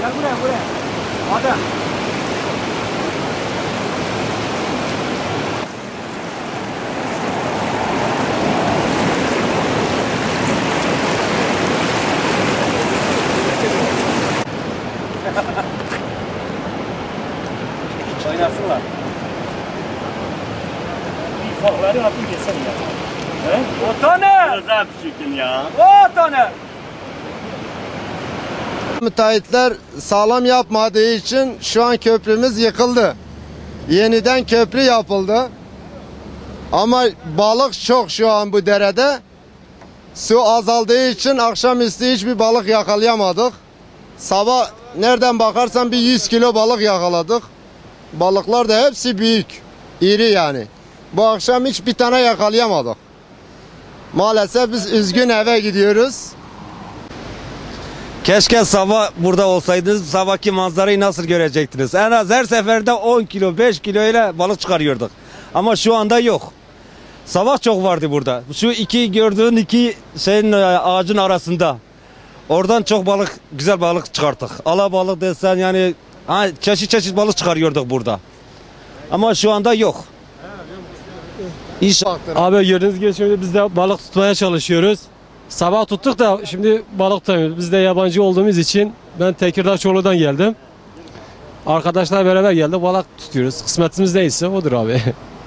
Gel buraya buraya. Hadi. Oynasınlar. Bir farları atın geçsene ya. He? O tane. Güzel küçüküm ya. O tane. Müteahhitler sağlam yapmadığı için şu an köprümüz yıkıldı. Yeniden köprü yapıldı. Ama balık çok şu an bu derede. Su azaldığı için akşamüstü hiçbir balık yakalayamadık. Sabah nereden bakarsan bir 100 kilo balık yakaladık. Balıklar da hepsi büyük, iri yani. Bu akşam hiçbir tane yakalayamadık. Maalesef biz üzgün eve gidiyoruz. Keşke sabah burada olsaydınız, sabahki manzarayı nasıl görecektiniz? En az her seferde 10 kilo, 5 kilo ile balık çıkarıyorduk. Ama şu anda yok. Sabah çok vardı burada. Şu gördüğün iki ağacın arasında. Oradan çok balık, güzel balık çıkarttık. Alabalık desen yani çeşit çeşit balık çıkarıyorduk burada. Ama şu anda yok. Abi gördüğünüz gibi şimdi biz de balık tutmaya çalışıyoruz. Sabah tuttuk da şimdi balık tutamıyoruz. Biz de yabancı olduğumuz için ben Tekirdağ Çorlu'dan geldim. Arkadaşlar beraber geldik, balık tutuyoruz. Kısmetimiz neyse odur abi.